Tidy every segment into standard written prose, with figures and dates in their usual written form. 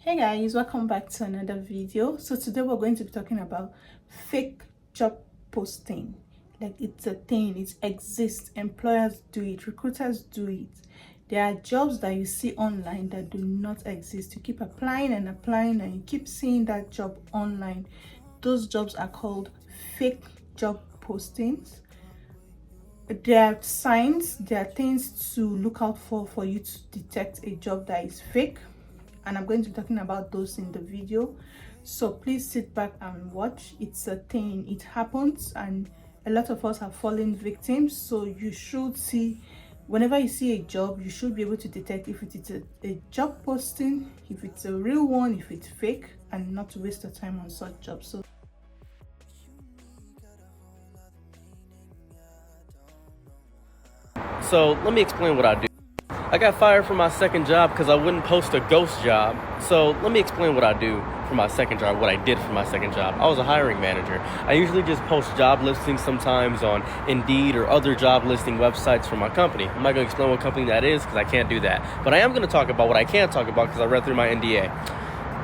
Hey guys, welcome back to another video. So today we're going to be talking about fake job posting. Like, it's a thing, it exists, employers do it, recruiters do it. There are jobs that you see online that do not exist. You keep applying and applying and you keep seeing that job online. Those jobs are called fake job postings. There are signs, there are things to look out for you to detect a job that is fake, and I'm going to be talking about those in the video. So please sit back and watch. It's a thing, it happens, and a lot of us have fallen victims. So you should see, whenever you see a job, you should be able to detect if it is a job posting, if it's a real one, if it's fake, and not to waste your time on such jobs. So let me explain what I do. I got fired from my second job because I wouldn't post a ghost job. So let me explain what I do for my second job, what I did for my second job. I was a hiring manager. I usually just post job listings sometimes on Indeed or other job listing websites for my company. I'm not going to explain what company that is because I can't do that. But I am going to talk about what I can talk about because I read through my NDA.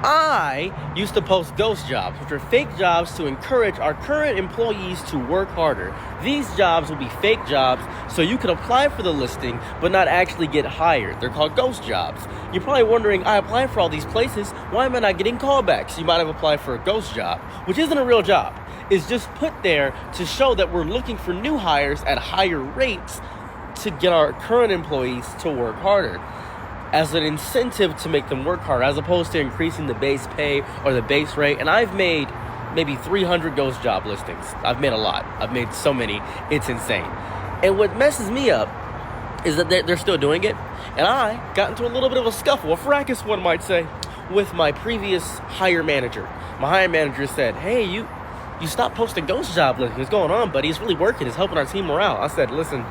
I used to post ghost jobs, which are fake jobs to encourage our current employees to work harder. These jobs will be fake jobs, so you can apply for the listing, but not actually get hired. They're called ghost jobs. You're probably wondering, I applied for all these places, why am I not getting callbacks? You might have applied for a ghost job, which isn't a real job. It's just put there to show that we're looking for new hires at higher rates to get our current employees to work harder, as an incentive to make them work hard, as opposed to increasing the base pay or the base rate. And I've made maybe 300 ghost job listings. I've made a lot. I've made so many. It's insane. And what messes me up is that they're still doing it. And I got into a little bit of a scuffle, a fracas, one might say, with my previous hire manager. My hire manager said, hey, you stopped posting ghost job listings. What's going on, buddy? It's really working. It's helping our team morale. I said, listen,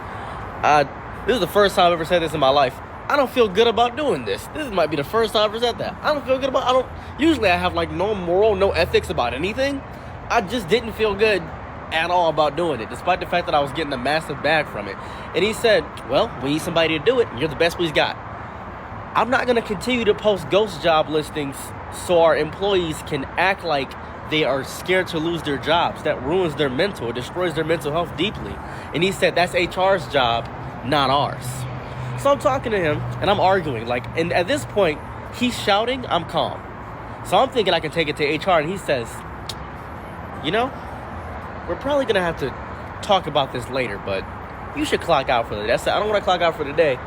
this is the first time I've ever said this in my life. I don't feel good about doing this. This might be the first time I've ever said that. I don't feel good about, usually I have like no moral, no ethics about anything. I just didn't feel good at all about doing it, despite the fact that I was getting a massive bag from it. And he said, well, we need somebody to do it, and you're the best we've got. I'm not gonna continue to post ghost job listings so our employees can act like they are scared to lose their jobs. That ruins their mental, it destroys their mental health deeply. And he said, that's HR's job, not ours. So I'm talking to him, and I'm arguing, and at this point, he's shouting, I'm calm. So I'm thinking I can take it to HR, and he says, we're probably going to have to talk about this later, but you should clock out for the day. I said, I don't want to clock out for the day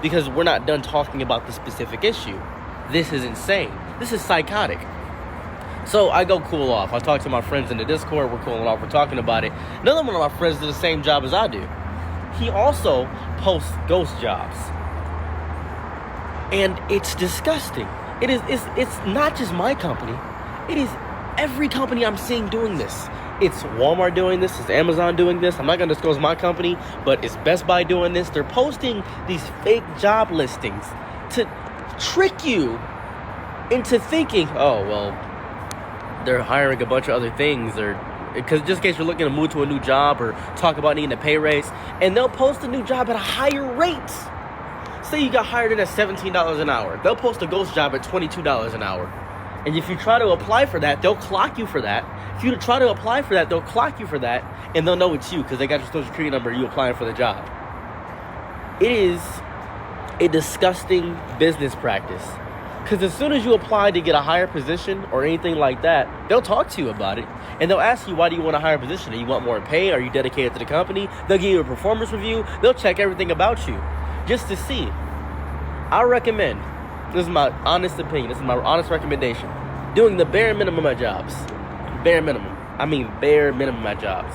because we're not done talking about the specific issue. This is insane. This is psychotic. So I go cool off. I talk to my friends in the Discord. We're cooling off. We're talking about it. Another one of my friends did the same job as I do. He also posts ghost jobs, and it's disgusting. It's not just my company. It is every company I'm seeing doing this. It's Walmart doing this. It's Amazon doing this. I'm not going to disclose my company, but it's Best Buy doing this. They're posting these fake job listings to trick you into thinking, oh, well, they're hiring a bunch of other things, or because just in case you're looking to move to a new job or talk about needing a pay raise, and they'll post a new job at a higher rate. Say you got hired in at $17 an hour. They'll post a ghost job at $22 an hour. And if you try to apply for that, they'll clock you for that. If you try to apply for that, they'll clock you for that, and they'll know it's you because they got your social security number and you applying for the job. It is a disgusting business practice. Because as soon as you apply to get a higher position or anything like that, they'll talk to you about it. And they'll ask you, why do you want a higher position? Do you want more pay? Are you dedicated to the company? They'll give you a performance review. They'll check everything about you just to see. I recommend, this is my honest opinion, this is my honest recommendation, doing the bare minimum at jobs. Bare minimum. I mean bare minimum at jobs.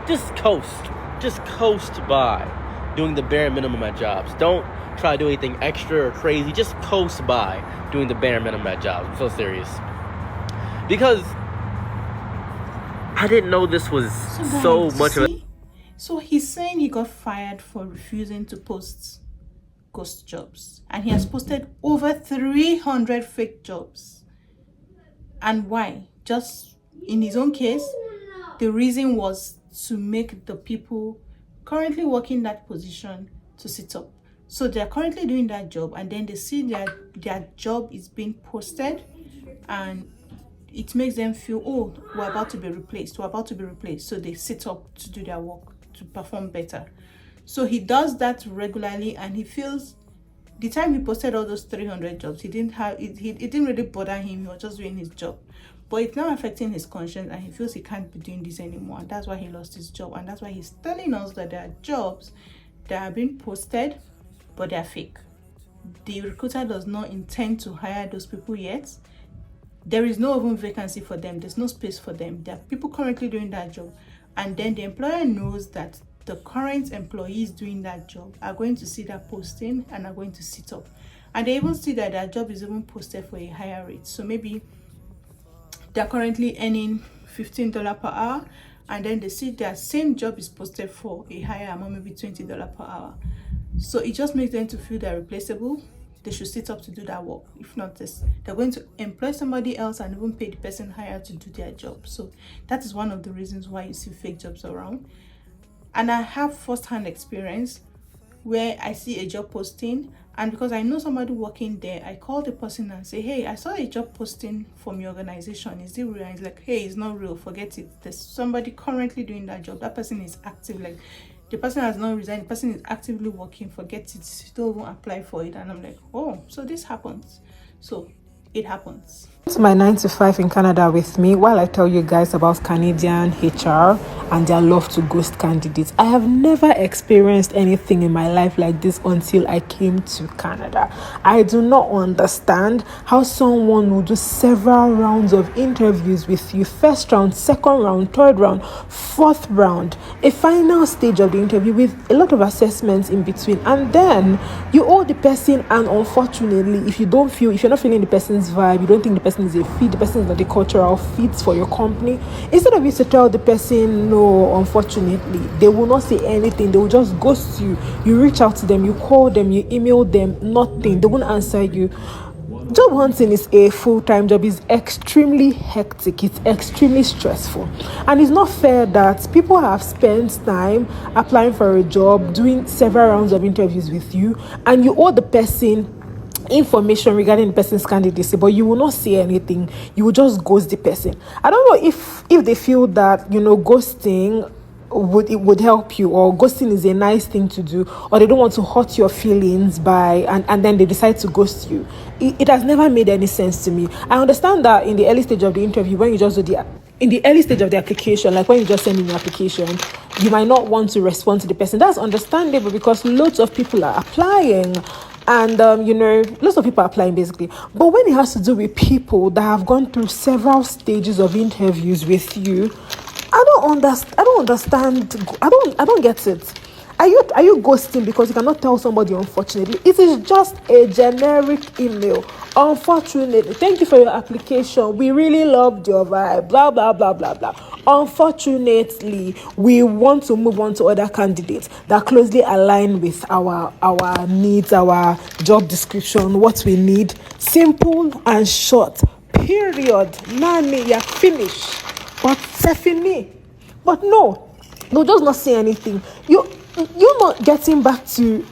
Just coast. Just coast by doing the bare minimum at jobs. Don't try to do anything extra or crazy. Just coast by doing the bare minimum at jobs. I'm so serious. Because I didn't know this was so much of a... So he's saying he got fired for refusing to post ghost jobs. And he has posted over 300 fake jobs. And why? Just in his own case, the reason was to make the people currently working that position to sit up. So they're currently doing that job, and then they see their job is being posted, and it makes them feel, oh, we're about to be replaced, so they sit up to do their work, to perform better. So he does that regularly, and he feels the time he posted all those 300 jobs, he didn't really bother him. He was just doing his job, but it's now affecting his conscience, and he feels he can't be doing this anymore, and that's why he lost his job. And that's why he's telling us that there are jobs that are being posted, but they're fake. The recruiter does not intend to hire those people yet. There is no even vacancy for them. There's no space for them. There are people currently doing that job, and then the employer knows that the current employees doing that job are going to see that posting and are going to sit up, and they even see that their job is even posted for a higher rate. So maybe they're currently earning $15 per hour, and then they see their same job is posted for a higher amount, maybe $20 per hour. So it just makes them to feel they're replaceable. They should sit up to do that work. If not this, they're going to employ somebody else and even pay the person higher to do their job. So that is one of the reasons why you see fake jobs around. And I have first-hand experience where I see a job posting, and because I know somebody working there, I call the person and say, hey, I saw a job posting from your organization, is it real? And it's like, hey, it's not real, forget it. There's somebody currently doing that job. That person is active, like the person has not resigned, the person is actively working, forget it, don't even apply for it. And I'm like, oh, so this happens. So it happens. To my 9 to 5 in Canada with me while I tell you guys about Canadian HR and their love to ghost candidates. I have never experienced anything in my life like this until I came to Canada. I do not understand how someone will do several rounds of interviews with you. First round, second round, third round, fourth round, a final stage of the interview with a lot of assessments in between. And then you owe the person, and unfortunately, if you're not feeling the person's vibe, you don't think the person is a fit, the person is not the cultural fit for your company, instead of you to tell the person no, unfortunately, they will not say anything. They will just ghost you. You reach out to them, you call them, you email them, nothing. They won't answer you. Job hunting is a full-time job. It's extremely hectic. It's extremely stressful, and it's not fair that people have spent time applying for a job, doing several rounds of interviews with you, and you owe the person information regarding the person's candidacy, but you will not say anything. You will just ghost the person. I don't know if they feel that ghosting would help you, or ghosting is a nice thing to do, or they don't want to hurt your feelings and then they decide to ghost you. It has never made any sense to me. I understand that in the early stage of the interview, when you just do in the early stage of the application, like when you just send in your application, you might not want to respond to the person. That's understandable because loads of people are applying. And lots of people are applying basically. But when it has to do with people that have gone through several stages of interviews with you, I don't understand. I don't get it. Are you ghosting because you cannot tell somebody unfortunately? It is just a generic email. Unfortunately, thank you for your application. We really loved your vibe. Blah blah blah blah blah. Unfortunately, we want to move on to other candidates that closely align with our needs, our job description, what we need. Simple and short. Period. Nani, you're finished. But Stephanie, but no, just not say anything. You're not getting back to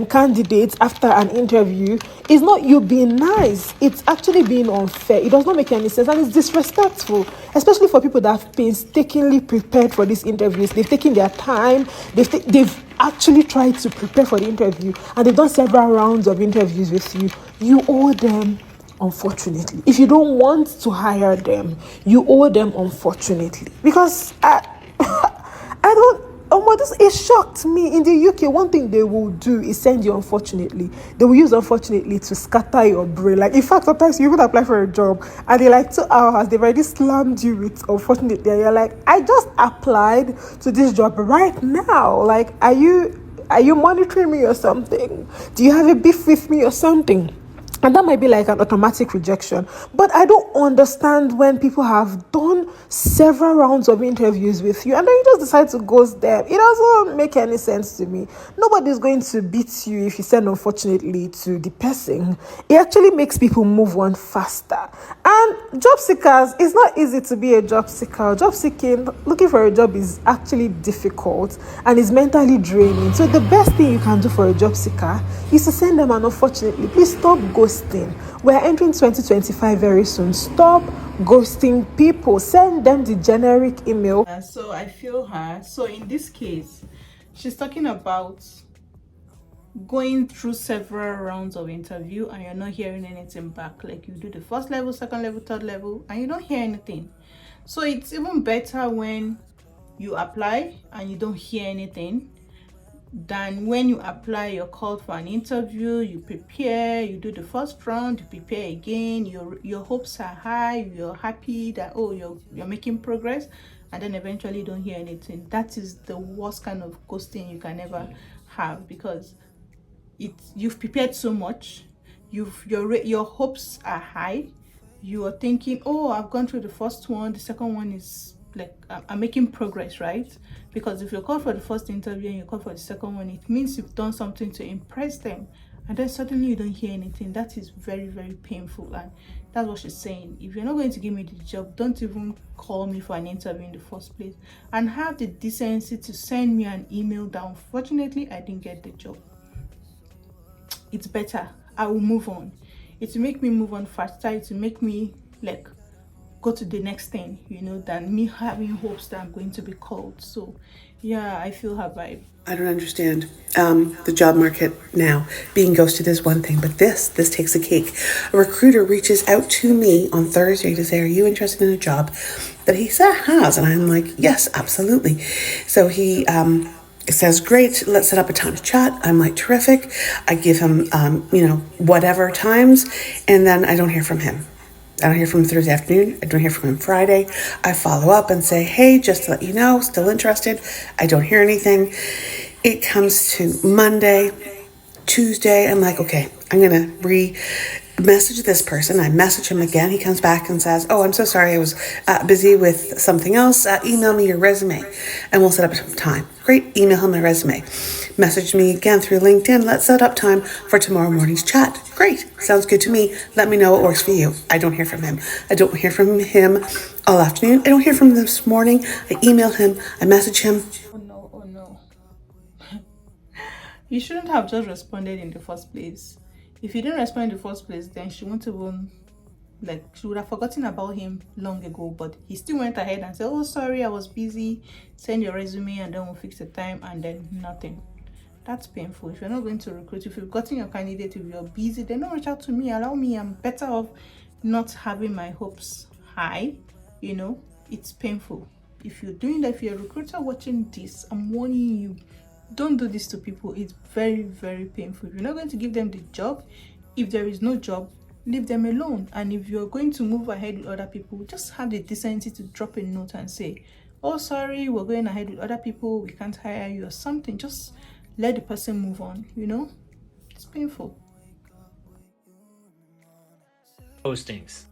candidates after an interview. It's not you being nice. It's actually being unfair. It does not make any sense, and it's disrespectful, especially for people that have painstakingly prepared for these interviews. They've taken their time. They've actually tried to prepare for the interview, and they've done several rounds of interviews with you. You owe them. Unfortunately, if you don't want to hire them, you owe them, unfortunately, because I don't. It shocked me. In the UK, one thing they will do is send you unfortunately. They will use unfortunately to scatter your brain. Like, in fact, sometimes you even apply for a job and they're like 2 hours, they've already slammed you with unfortunately. And you're like, I just applied to this job right now. Like, are you monitoring me or something? Do you have a beef with me or something? And that might be like an automatic rejection. But I don't understand when people have done several rounds of interviews with you and then you just decide to ghost them. It doesn't make any sense to me. Nobody's going to beat you if you send unfortunately to the person. It actually makes people move on faster. And And job seekers, it's not easy to be a job seeker. Job seeking, looking for a job is actually difficult and is mentally draining. So the best thing you can do for a job seeker is to send them an unfortunately. Please stop ghosting. We're entering 2025 very soon. Stop ghosting people. Send them the generic email. So I feel her. So in this case, she's talking about going through several rounds of interview and you're not hearing anything back. Like you do the first level, second level, third level, and you don't hear anything. So it's even better when you apply and you don't hear anything than when you apply, you're called for an interview, you prepare, you do the first round, you prepare again, your hopes are high, you're happy that you're making progress, and then eventually you don't hear anything. That is the worst kind of ghosting you can ever have, because you've prepared so much, your hopes are high, you are thinking, oh, I've gone through the first one, the second one is like I'm making progress, right? Because if you're called for the first interview and you're called for the second one, it means you've done something to impress them, and then suddenly you don't hear anything. That is very, very painful. And that's what she's saying. If you're not going to give me the job, don't even call me for an interview in the first place, and have the decency to send me an email that unfortunately I didn't get the job. It's better. I will move on. It will make me move on faster. It will make me like go to the next thing, than me having hopes that I'm going to be called. So yeah, I feel her vibe. I don't understand the job market now. Being ghosted is one thing, but this takes a cake. A recruiter reaches out to me on Thursday to say, are you interested in a job that he has? And I'm like, yes, absolutely. So he says, great, let's set up a time to chat. I'm like, terrific. I give him, whatever times, and then I don't hear from him. I don't hear from him Thursday afternoon. I don't hear from him Friday. I follow up and say, hey, just to let you know, still interested. I don't hear anything. It comes to Monday, Tuesday. I'm like, okay, I'm going to message this person. I message him again. He comes back and says, oh, I'm so sorry. I was busy with something else. Email me your resume and we'll set up some time. Great. Email him my resume. Message me again through LinkedIn. Let's set up time for tomorrow morning's chat. Great. Sounds good to me. Let me know what works for you. I don't hear from him. I don't hear from him all afternoon. I don't hear from him this morning. I email him. I message him. Oh no. You shouldn't have just responded in the first place. If you didn't respond in the first place, then she won't even, she would have forgotten about him long ago. But he still went ahead and said, oh, sorry, I was busy. Send your resume and then we'll fix the time, and then nothing. That's painful. If you're not going to recruit, if you've gotten your candidate, if you're busy, then don't reach out to me. Allow me. I'm better off not having my hopes high. It's painful. If you're doing that, if you're a recruiter watching this, I'm warning you. Don't do this to people. It's very, very painful. If you're not going to give them the job, if there is no job, leave them alone. And if you're going to move ahead with other people, just have the decency to drop a note and say, oh, sorry, we're going ahead with other people, we can't hire you, or something. Just let the person move on. It's painful. Postings.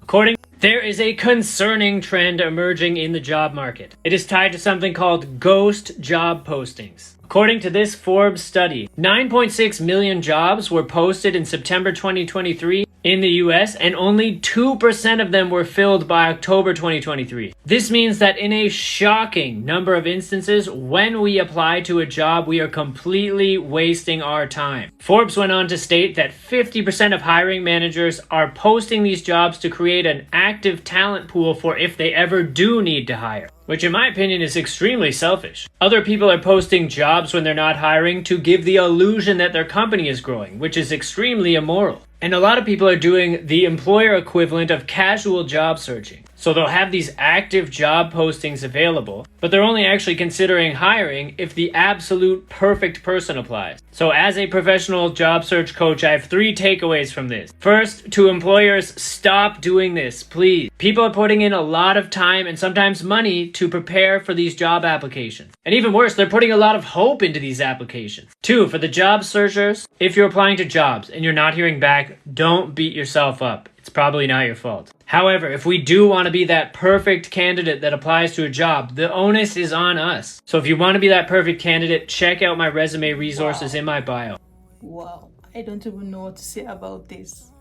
There is a concerning trend emerging in the job market. It is tied to something called ghost job postings. According to this Forbes study, 9.6 million jobs were posted in September 2023 in the US, and only 2% of them were filled by October 2023. This means that in a shocking number of instances, when we apply to a job, we are completely wasting our time. Forbes went on to state that 50% of hiring managers are posting these jobs to create an active talent pool for if they ever do need to hire, which in my opinion is extremely selfish. Other people are posting jobs when they're not hiring to give the illusion that their company is growing, which is extremely immoral. And a lot of people are doing the employer equivalent of casual job searching. So they'll have these active job postings available, but they're only actually considering hiring if the absolute perfect person applies. So as a professional job search coach, I have 3 takeaways from this. First, to employers, stop doing this, please. People are putting in a lot of time and sometimes money to prepare for these job applications. And even worse, they're putting a lot of hope into these applications. 2, for the job searchers, if you're applying to jobs and you're not hearing back, don't beat yourself up. It's probably not your fault. However, if we do want to be that perfect candidate that applies to a job, the onus is on us. So if you want to be that perfect candidate, check out my resume resources in my bio. Wow, I don't even know what to say about this.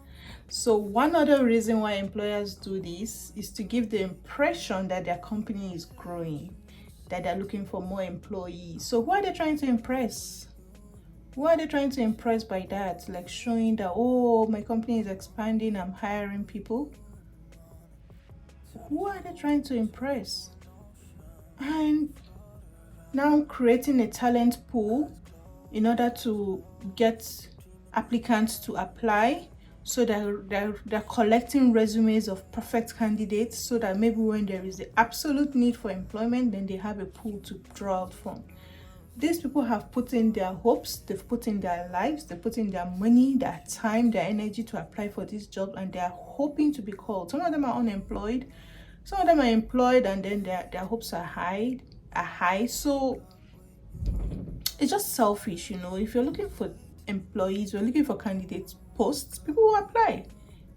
So one other reason why employers do this is to give the impression that their company is growing, that they're looking for more employees. So who are they trying to impress? Who are they trying to impress by that? Like showing that, oh, my company is expanding, I'm hiring people. Who are they trying to impress? And now creating a talent pool in order to get applicants to apply, so that they're collecting resumes of perfect candidates, so that maybe when there is the absolute need for employment, then they have a pool to draw out from. These people have put in their hopes, they've put in their lives, they've put in their money, their time, their energy to apply for this job, and they're hoping to be called. Some of them are unemployed, some of them are employed, and then their hopes are high. So it's just selfish, if you're looking for employees, you're looking for candidates posts, people will apply.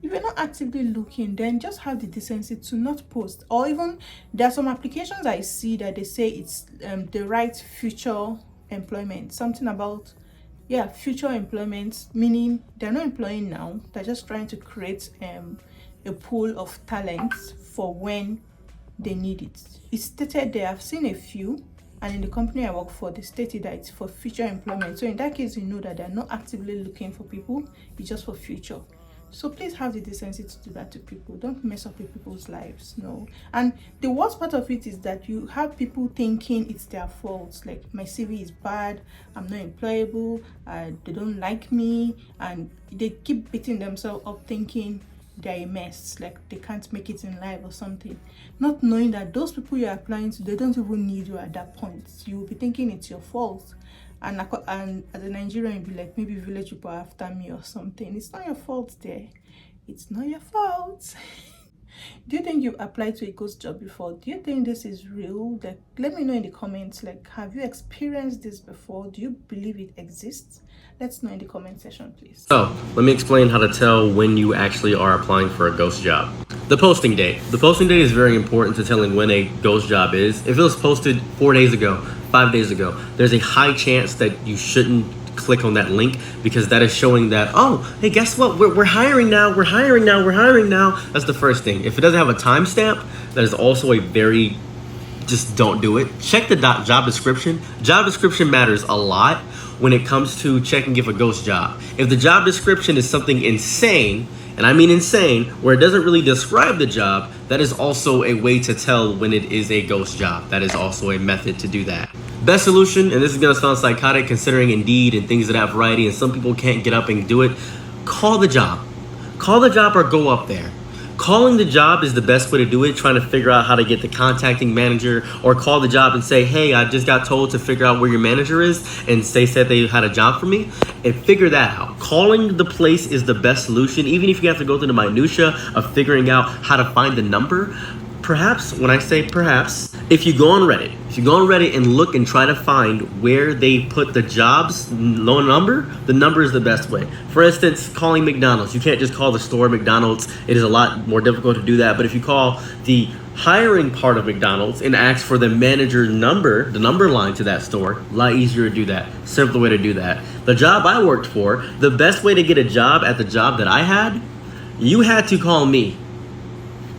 If you're not actively looking, then just have the decency to not post. Or even there are some applications I see that they say it's the right future employment, something about future employment, meaning they're not employing now, they're just trying to create a pool of talents for when they need it. It's stated there, I've seen a few, and in the company I work for, they stated that it's for future employment. So in that case, you know that they're not actively looking for people, it's just for future. So please have the decency to do that to people. Don't mess up with people's lives. No. And the worst part of it is that you have people thinking it's their fault. Like, my CV is bad, I'm not employable, they don't like me, and they keep beating themselves up thinking they're a mess, like they can't make it in life or something, not knowing that those people you're applying to, they don't even need you at that point. You will be thinking it's your fault, and as a Nigerian, you'll be like, maybe village people are after me or something. It's not your fault there. It's not your fault. Do you think you've applied to a ghost job before? Do you think this is real? Like, let me know in the comments. Like, have you experienced this before? Do you believe it exists? Let's know in the comment section, please. So, let me explain how to tell when you actually are applying for a ghost job. The posting date. The posting date is very important to telling when a ghost job is. If it was posted 4 days ago, 5 days ago, there's a high chance that you shouldn't click on that link, because that is showing that, oh, hey, guess what? We're hiring now. We're hiring now. That's the first thing. If it doesn't have a timestamp, that is also a very, just don't do it. Check the job description. Job description matters a lot when it comes to checking if a ghost job. If the job description is something insane, and I mean insane, where it doesn't really describe the job, that is also a way to tell when it is a ghost job. That is also a method to do that. Best solution, and this is gonna sound psychotic considering Indeed and things of that variety, and some people can't get up and do it, call the job. Call the job or go up there. Calling the job is the best way to do it, trying to figure out how to get the contacting manager, or call the job and say, hey, I just got told to figure out where your manager is, and they said they had a job for me, and figure that out. Calling the place is the best solution, even if you have to go through the minutia of figuring out how to find the number. Perhaps, when I say perhaps, if you go on Reddit and look and try to find where they put the jobs low number, the number is the best way. For instance, calling McDonald's. You can't just call the store McDonald's. It is a lot more difficult to do that. But if you call the hiring part of McDonald's and ask for the manager number, the number line to that store, a lot easier to do that. Simple way to do that. The job I worked for, the best way to get a job at the job that I had, you had to call me.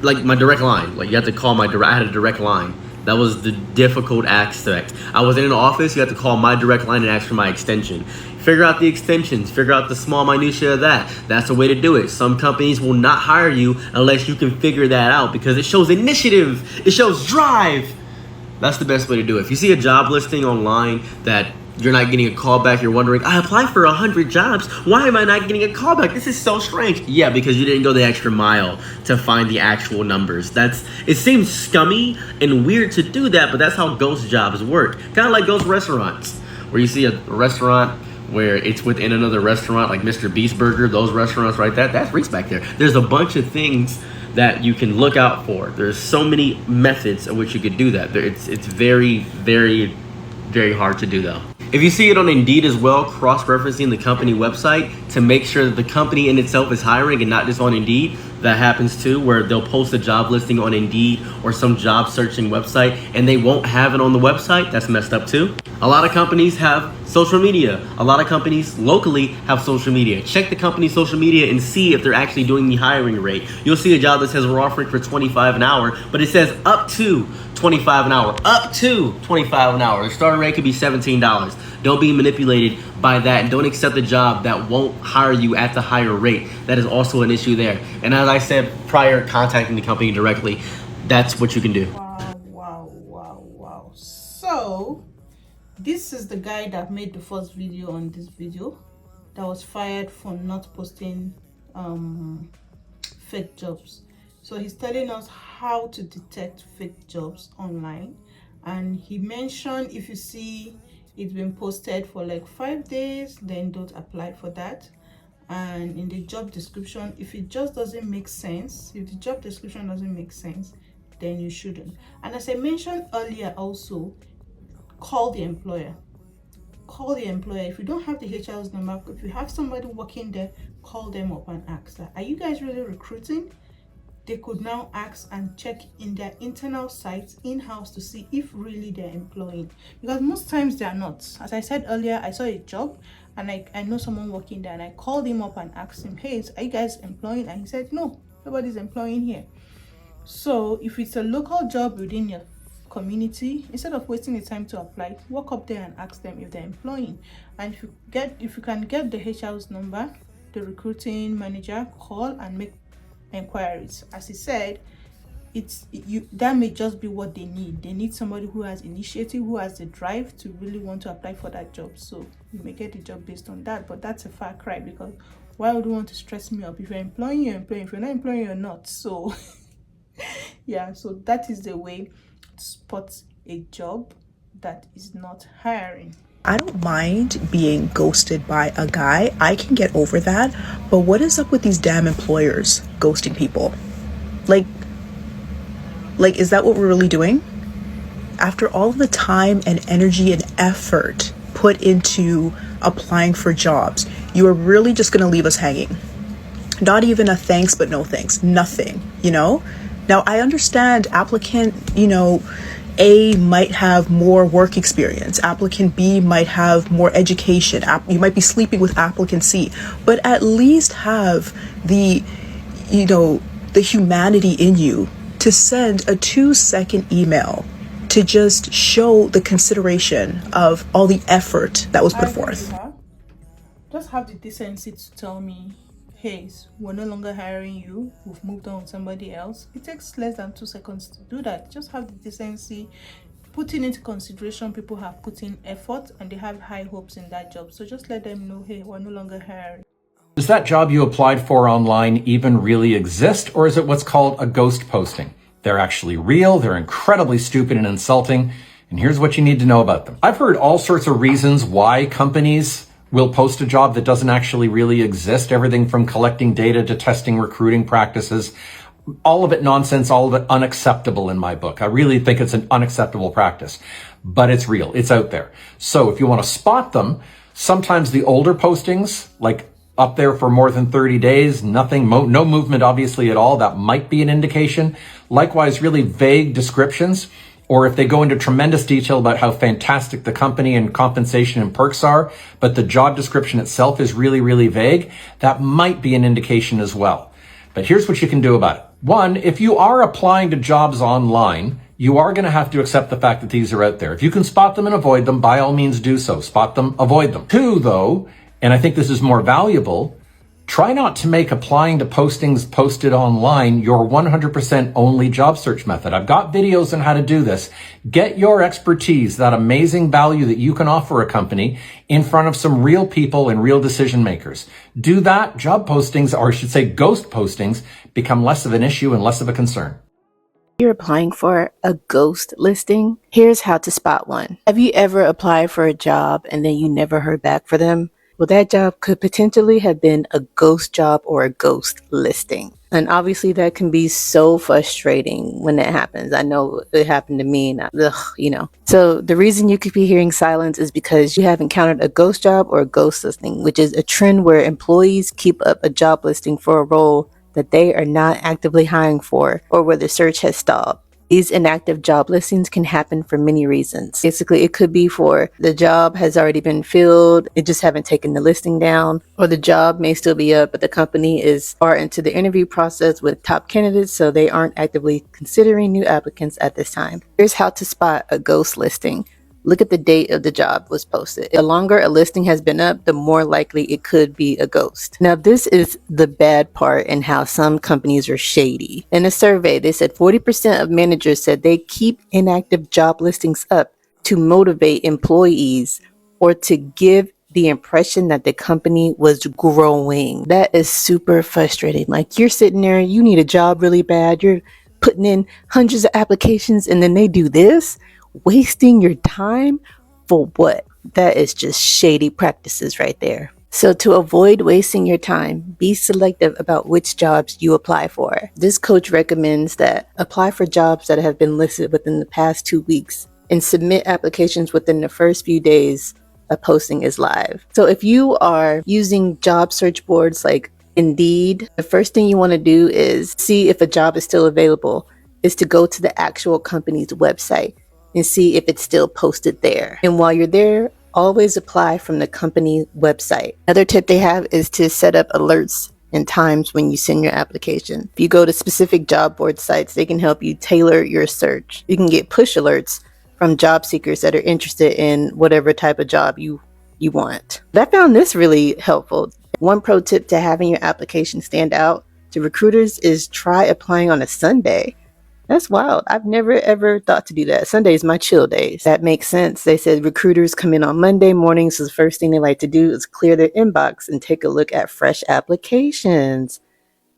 Like my direct line, like you had to call I had a direct line. That was the difficult aspect. I was in an office, you had to call my direct line and ask for my extension. Figure out the extensions, figure out the small minutia of that. That's the way to do it. Some companies will not hire you unless you can figure that out, because it shows initiative, it shows drive. That's the best way to do it. If you see a job listing online that you're not getting a call back, you're wondering, I applied for 100 jobs, why am I not getting a call back? This is so strange. Yeah, because you didn't go the extra mile to find the actual numbers. It seems scummy and weird to do that, but that's how ghost jobs work. Kind of like ghost restaurants, where you see a restaurant where it's within another restaurant, like Mr. Beast Burger, those restaurants right there, that's Reese back there. There's a bunch of things that you can look out for. There's so many methods in which you could do that. It's very, very, very hard to do though. If you see it on Indeed as well, cross-referencing the company website to make sure that the company in itself is hiring and not just on Indeed, that happens too, where they'll post a job listing on Indeed or some job searching website and they won't have it on the website. That's messed up too. A lot of companies have social media. A lot of companies locally have social media. Check the company's social media and see if they're actually doing the hiring rate. You'll see a job that says we're offering for $25 an hour, but it says up to $25 an hour. Up to $25 an hour. The starting rate could be $17. Don't be manipulated by that, and don't accept a job that won't hire you at the higher rate. That is also an issue there. And as I said prior, contacting the company directly, that's what you can do. Wow. So this is the guy that made the first video on this video that was fired for not posting fake jobs. So he's telling us how to detect fake jobs online, and he mentioned if you see it's been posted for like 5 days, then don't apply for that. And in the job description, if it just doesn't make sense, if the job description doesn't make sense, then you shouldn't. And as I mentioned earlier, also call the employer. If you don't have the HR's number, if you have somebody working there, call them up and ask her, are you guys really recruiting? They could now ask and check in their internal sites in-house to see if really they're employing, because most times they are not. As I said earlier, I saw a job and I know someone working there, and I called him up and asked him, hey, are you guys employing? And he said, no, nobody's employing here. So if it's a local job within your community, instead of wasting the time to apply, walk up there and ask them if they're employing. And if you can get the HR's number, the recruiting manager, call and make inquiries. As he said, that may just be what they need. They need somebody who has initiative, who has the drive to really want to apply for that job. So you may get the job based on that, but that's a far cry, because why would you want to stress me up? If you're employing, you're employing. If you're not employing, you're not. So yeah, so that is the way to spot a job that is not hiring. I don't mind being ghosted by a guy. I can get over that. But what is up with these damn employers ghosting people? Like, is that what we're really doing? After all the time and energy and effort put into applying for jobs, you are really just going to leave us hanging. Not even a thanks, but no thanks. Nothing, Now, I understand applicant, A might have more work experience. Applicant B might have more education. You might be sleeping with applicant C, but at least have the humanity in you to send a 2-second email to just show the consideration of all the effort that was put forth. Just have the decency to tell me, hey, we're no longer hiring you, we've moved on with somebody else. It takes less than 2 seconds to do that. Just have the decency, putting into consideration people have put in effort and they have high hopes in that job. So just let them know, hey, we're no longer hiring. Does that job you applied for online even really exist, or is it what's called a ghost posting? They're actually real, they're incredibly stupid and insulting, and here's what you need to know about them. I've heard all sorts of reasons why companies will post a job that doesn't actually really exist. Everything from collecting data to testing recruiting practices. All of it nonsense, all of it unacceptable in my book. I really think it's an unacceptable practice, but it's real. It's out there. So if you want to spot them, sometimes the older postings, like up there for more than 30 days, nothing, no movement obviously at all, that might be an indication. Likewise, really vague descriptions, or if they go into tremendous detail about how fantastic the company and compensation and perks are, but the job description itself is really, really vague, that might be an indication as well. But here's what you can do about it. One, if you are applying to jobs online, you are going to have to accept the fact that these are out there. If you can spot them and avoid them, by all means do so. Spot them, avoid them. Two, though, and I think this is more valuable, try not to make applying to postings posted online your 100% only job search method. I've got videos on how to do this. Get your expertise, that amazing value that you can offer a company, in front of some real people and real decision makers. Do that, job postings, or I should say ghost postings, become less of an issue and less of a concern. You're applying for a ghost listing. Here's how to spot one. Have you ever applied for a job and then you never heard back from them? Well, that job could potentially have been a ghost job or a ghost listing. And obviously that can be so frustrating when that happens. I know it happened to me and So the reason you could be hearing silence is because you have encountered a ghost job or a ghost listing, which is a trend where employees keep up a job listing for a role that they are not actively hiring for or where the search has stalled. These inactive job listings can happen for many reasons. Basically, it could be for the job has already been filled, it just haven't taken the listing down, or the job may still be up, but the company is far into the interview process with top candidates, so they aren't actively considering new applicants at this time. Here's how to spot a ghost listing. Look at the date of the job was posted. The longer a listing has been up, the more likely it could be a ghost. Now, this is the bad part in how some companies are shady. In a survey, they said 40% of managers said they keep inactive job listings up to motivate employees or to give the impression that the company was growing. That is super frustrating. Like, you're sitting there, you need a job really bad, you're putting in hundreds of applications, and then they do this? Wasting your time for what? That is just shady practices right there. So to avoid wasting your time, be selective about which jobs you apply for. This coach recommends that apply for jobs that have been listed within the past 2 weeks and submit applications within the first few days a posting is live. So if you are using job search boards like Indeed, the first thing you want to do is see if a job is still available, is to go to the actual company's website and see if it's still posted there. And while you're there, always apply from the company website. Another tip they have is to set up alerts and times when you send your application. If you go to specific job board sites, they can help you tailor your search. You can get push alerts from job seekers that are interested in whatever type of job you want. But I found this really helpful. One pro tip to having your application stand out to recruiters is try applying on a Sunday. That's wild. I've never ever thought to do that. Sundays my chill days. That makes sense. They said recruiters come in on Monday mornings, so the first thing they like to do is clear their inbox and take a look at fresh applications.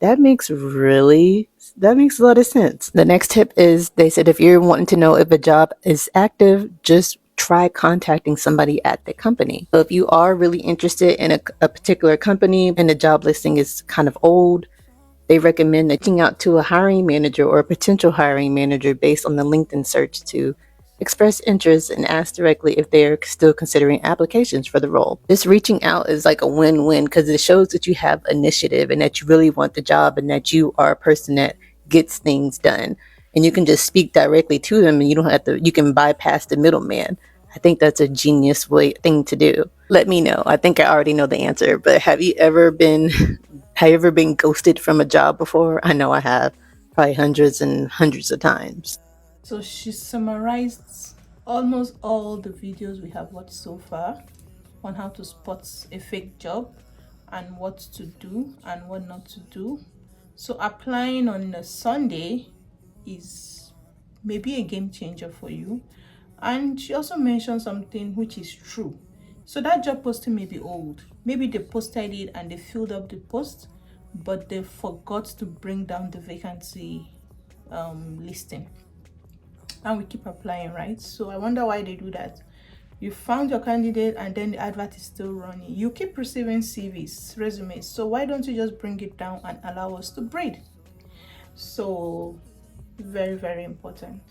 That makes a lot of sense. The next tip is they said if you're wanting to know if a job is active, just try contacting somebody at the company. So if you are really interested in a particular company and the job listing is kind of old, they recommend reaching out to a hiring manager or a potential hiring manager based on the LinkedIn search to express interest and ask directly if they're still considering applications for the role. This reaching out is like a win-win because it shows that you have initiative and that you really want the job and that you are a person that gets things done. And you can just speak directly to them and you can bypass the middleman. I think that's a genius thing to do. Let me know. I think I already know the answer, but have you ever been ghosted from a job before? I know I have, probably hundreds and hundreds of times. So she summarized almost all the videos we have watched so far on how to spot a fake job and what to do and what not to do. So applying on a Sunday is maybe a game changer for you. And she also mentioned something which is true. So that job posting may be old. Maybe they posted it and they filled up the post, but they forgot to bring down the vacancy listing. And we keep applying, right? So I wonder why they do that. You found your candidate and then the advert is still running. You keep receiving CVs, resumes. So why don't you just bring it down and allow us to breed? So very, very important.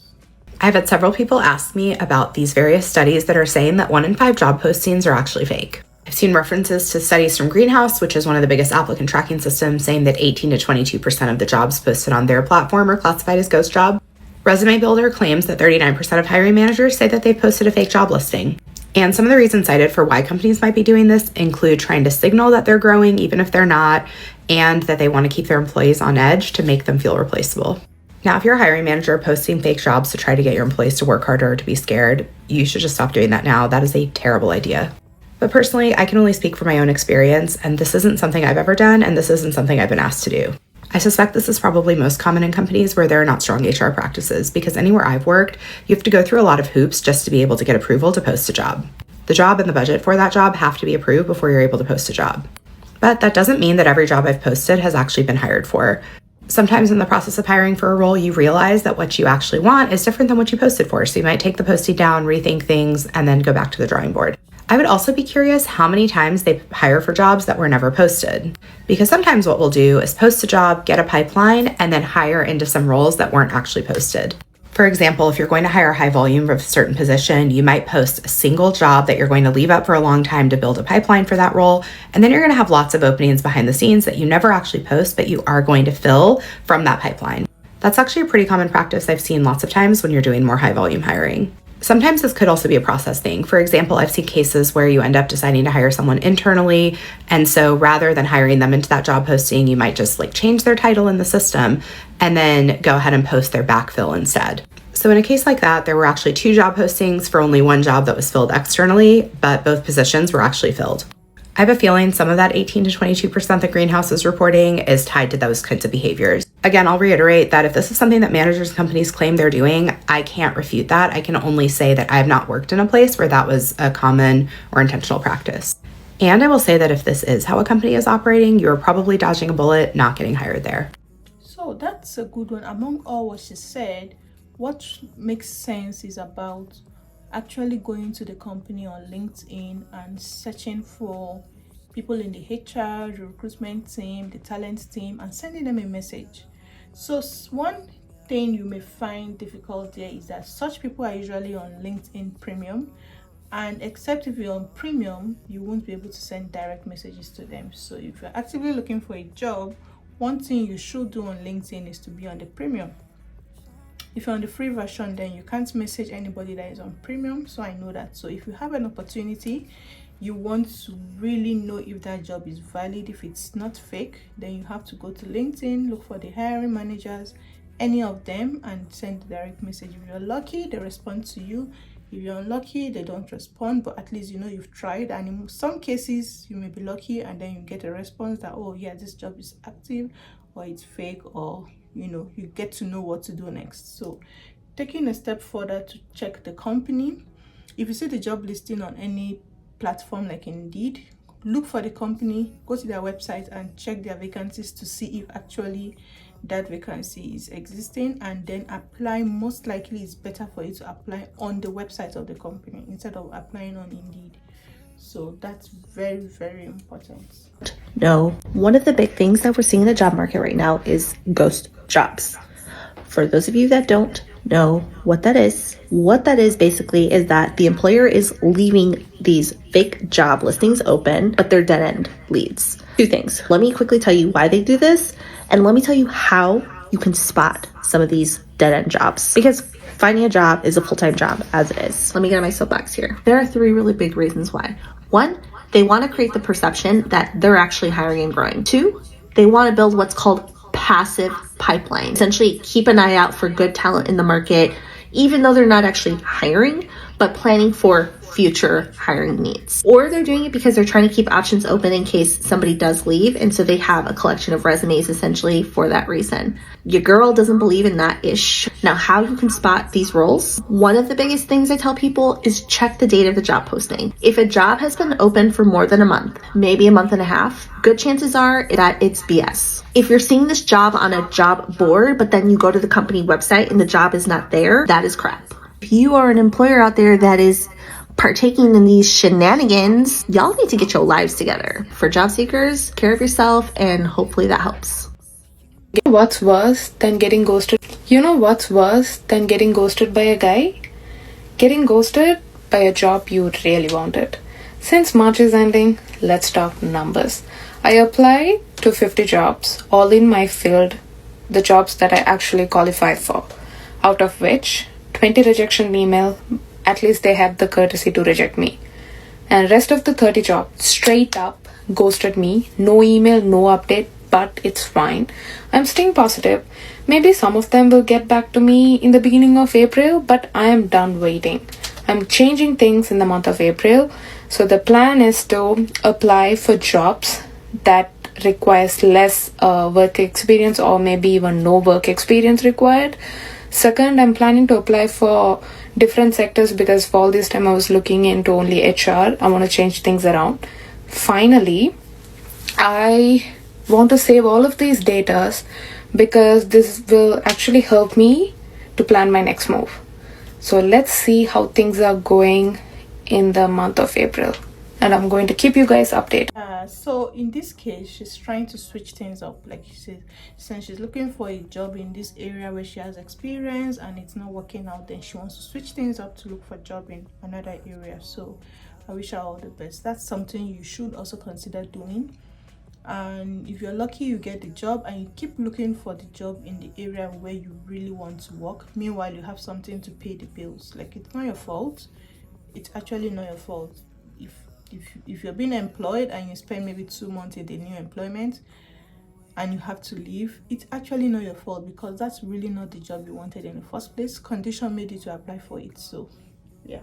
I've had several people ask me about these various studies that are saying that 1 in 5 job postings are actually fake. I've seen references to studies from Greenhouse, which is one of the biggest applicant tracking systems, saying that 18 to 22% of the jobs posted on their platform are classified as ghost job. Resume Builder claims that 39% of hiring managers say that they've posted a fake job listing. And some of the reasons cited for why companies might be doing this include trying to signal that they're growing, even if they're not, and that they want to keep their employees on edge to make them feel replaceable. Now, if you're a hiring manager posting fake jobs to try to get your employees to work harder or to be scared, you should just stop doing that now. That is a terrible idea. But personally, I can only speak from my own experience, and this isn't something I've ever done, and this isn't something I've been asked to do. I suspect this is probably most common in companies where there are not strong HR practices, because anywhere I've worked, you have to go through a lot of hoops just to be able to get approval to post a job. The job and the budget for that job have to be approved before you're able to post a job. But that doesn't mean that every job I've posted has actually been hired for. Sometimes in the process of hiring for a role, you realize that what you actually want is different than what you posted for. So you might take the posting down, rethink things, and then go back to the drawing board. I would also be curious how many times they hire for jobs that were never posted. Because sometimes what we'll do is post a job, get a pipeline, and then hire into some roles that weren't actually posted. For example, if you're going to hire high volume of a certain position, you might post a single job that you're going to leave up for a long time to build a pipeline for that role. And then you're going to have lots of openings behind the scenes that you never actually post, but you are going to fill from that pipeline. That's actually a pretty common practice I've seen lots of times when you're doing more high volume hiring. Sometimes this could also be a process thing. For example, I've seen cases where you end up deciding to hire someone internally. And so rather than hiring them into that job posting, you might just change their title in the system and then go ahead and post their backfill instead. So in a case like that, there were actually 2 job postings for only 1 job that was filled externally, but both positions were actually filled. I have a feeling some of that 18 to 22% that Greenhouse is reporting is tied to those kinds of behaviors. Again, I'll reiterate that if this is something that managers and companies claim they're doing, I can't refute that. I can only say that I have not worked in a place where that was a common or intentional practice. And I will say that if this is how a company is operating, you're probably dodging a bullet, not getting hired there. So that's a good one. Among all what she said, what makes sense is about actually going to the company on LinkedIn and searching for people in the HR, the recruitment team, the talent team, and sending them a message. So one thing you may find difficult there is that such people are usually on LinkedIn Premium, and except if you're on Premium, you won't be able to send direct messages to them. So if you're actively looking for a job, one thing you should do on LinkedIn is to be on the Premium. If you're on the free version, then you can't message anybody that is on Premium, so I know that. So if you have an opportunity, you want to really know if that job is valid, if it's not fake, then you have to go to LinkedIn, look for the hiring managers, any of them, and send a direct message. If you're lucky, they respond to you. If you're unlucky, they don't respond, but at least you know you've tried. And in some cases, you may be lucky and then you get a response that, oh yeah, this job is active, or it's fake, or you get to know what to do next. So taking a step further to check the company, if you see the job listing on any platform like Indeed, look for the company, go to their website and check their vacancies to see if actually that vacancy is existing, and then apply. Most likely it's better for you to apply on the website of the company instead of applying on Indeed. So that's very, very important. No, one of the big things that we're seeing in the job market right now is ghost jobs. For those of you that don't know what that is basically is that the employer is leaving these fake job listings open, but they're dead-end leads. 2 things. Let me quickly tell you why they do this, and let me tell you how you can spot some of these dead-end jobs, because finding a job is a full-time job as it is. Let me get on my soapbox here. There are 3 really big reasons why. 1, they want to create the perception that they're actually hiring and growing. 2, they want to build what's called passive pipeline. Essentially, keep an eye out for good talent in the market, even though they're not actually hiring, but planning for future hiring needs. Or they're doing it because they're trying to keep options open in case somebody does leave, and so they have a collection of resumes essentially for that reason. Your girl doesn't believe in that ish. Now, how you can spot these roles? One of the biggest things I tell people is check the date of the job posting. If a job has been open for more than a month, maybe a month and a half, good chances are that it's BS. If you're seeing this job on a job board, but then you go to the company website and the job is not there, that is crap. If you are an employer out there that is partaking in these shenanigans, y'all need to get your lives together. For job seekers, care of yourself, and hopefully that helps. What's worse than getting ghosted? You know what's worse than getting ghosted by a guy? Getting ghosted by a job you really wanted. Since March is ending, let's talk numbers. I applied to 50 jobs, all in my field, the jobs that I actually qualified for, out of which 20 rejection email. At least they had the courtesy to reject me. And rest of the 30 jobs straight up ghosted me. No email, no update, but it's fine. I'm staying positive. Maybe some of them will get back to me in the beginning of April, but I am done waiting. I'm changing things in the month of April. So the plan is to apply for jobs that requires less work experience, or maybe even no work experience required. Second, I'm planning to apply for different sectors because for all this time I was looking into only HR. I want to change things around. Finally, I want to save all of these datas because this will actually help me to plan my next move. So let's see how things are going in the month of April. and I'm going to keep you guys updated. So in this case, she's trying to switch things up. Like she said, since she's looking for a job in this area where she has experience and it's not working out, then she wants to switch things up to look for a job in another area. So I wish her all the best. That's something you should also consider doing. And if you're lucky, you get the job and you keep looking for the job in the area where you really want to work. Meanwhile, you have something to pay the bills. Like, it's not your fault. It's actually not your fault. If you're being employed and you spend maybe 2 months in the new employment and you have to leave, it's actually not your fault, because that's really not the job you wanted in the first place. Condition made you to apply for it. So yeah.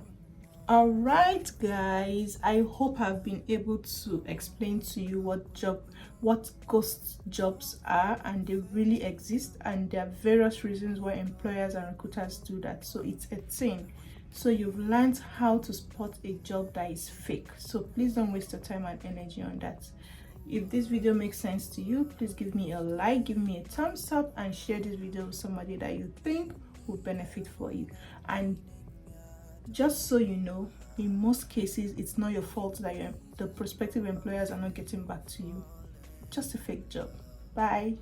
All right, guys, I hope I've been able to explain to you what ghost jobs are, and they really exist, and there are various reasons why employers and recruiters do that. So it's a thing. So you've learned how to spot a job that is fake. So please don't waste your time and energy on that. If this video makes sense to you, please give me a like, give me a thumbs up, and share this video with somebody that you think would benefit for you. And just so you know, in most cases, it's not your fault that the prospective employers are not getting back to you. Just a fake job. Bye.